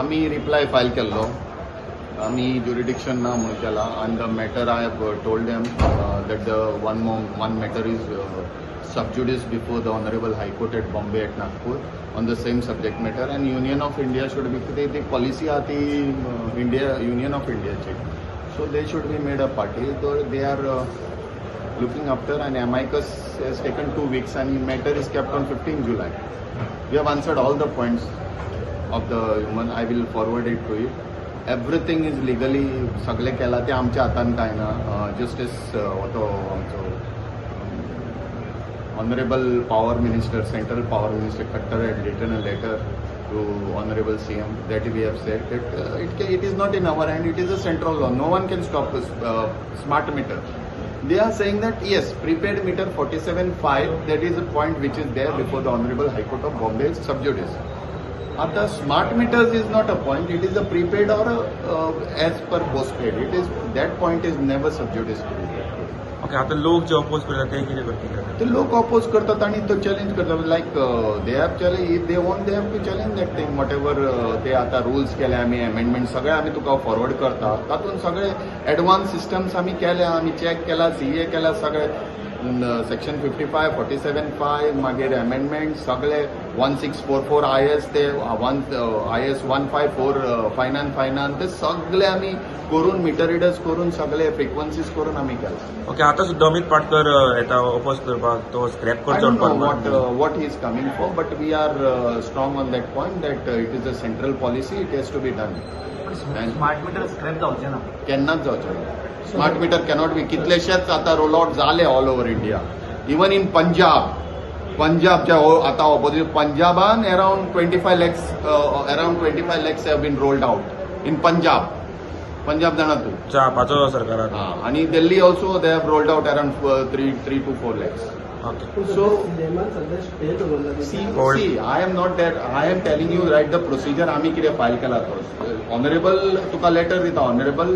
आम्ही reply file केल्लो. आम्ही jurisdiction ना म्हणून केला and the matter I have told them that the one matter is sub judice before the Honorable High Court at Bombay at Nagpur on the same subject matter, and Union of India should be the policy आती Union of India ची, so they should be made a party. So they are looking after, and amicus has taken 2 weeks and matter is kept on 15 July. We have answered all the points of the human. I will forward it to you. Everything is legally सगळे केला ते आमच्या हातान काय ना. Justice तो आमचो Honorable Power Minister, Central Power Minister Khattar had written a letter to Honorable CM that we have said that it is not in our hand, it is a central law. No one can stop smart meter. They are saying that yes, prepaid meter 47.5, that is a point which is there before the Honorable High Court of Bombay, is sub judice. The smart meters is not a point, it is a prepaid or as per postpaid. It is, that point is never sub judice. Okay, आता लोक जे oppose करतात ते किती करतात? ते लोक oppose करतात आणि तो चॅलेंज करतात. Like they have challenge, if they want they have to challenge that thing. Whatever ते आता रूल्स केले आम्ही, अमेंडमेंट सगळे आम्ही तुका फॉरवर्ड करता. तातूंत सगळे एडवान्स सिस्टम्स आम्ही केल्या, आम्ही चॅक केला, सीए केला, सगळे सेक्शन 55, 47.5 मागीर अमेंडमेंट सगळे 1644 IS ते IS 154 फायनान ते सगळे आम्ही करून मिटर रिडर्स करून सगळे फ्रिक्वेन्सीज करून आम्ही केला. ओके, आता सुद्धा अमित पाटकर येता अपोज करपाक, तो स्क्रॅप करचो. what he is coming for, but we are strong on that point that it is a central policy, it has to be done. And smart meter scrap जावचे ना, केन्नाच जावचे ना. Smart meter cannot be. कितलेशेच आता roll out झाले all over India. Even in पंजाबच्या आता ऑपोजिट पंजाबान around 25 lakhs have been rolled out in Punjab जाणा तू. पाचो सरकार. आणि Delhi also they have rolled out around 3 to 4 lakhs. So, see, I am not there. I am telling you right the procedure. आम्ही किती फाईल केला तो. Honorable तुका लेटर दिता. Honorable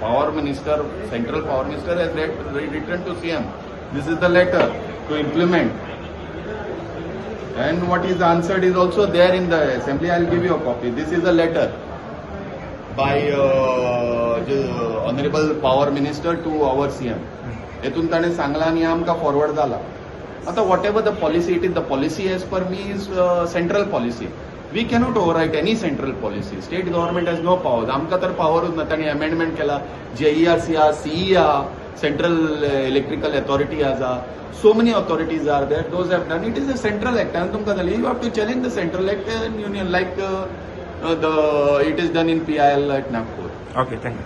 Power Minister, Central Power Minister has written to CM. This is the letter to implement. And what is answered is also there in the assembly. I will give you a copy. This is a letter by Honorable Power Minister to our CM. हेतून ताणें सांगला आणि आमकां forward जाला. आता whatever the policy it is, the policy as per me is central policy. We cannot overwrite any central policy. State government has no power. आमकां तर पॉवरूच ना. तांणी अमेंडमेंट केला. JERC आहा, CE आहा, सेंट्रल इलेक्ट्रिकल अथॉरिटी आहा. So many authorities are there. Those have done. It is a central act. And तुमकां जालें, you have to challenge the central act and union like it is done in PIL at Nagpur. Okay, thank you.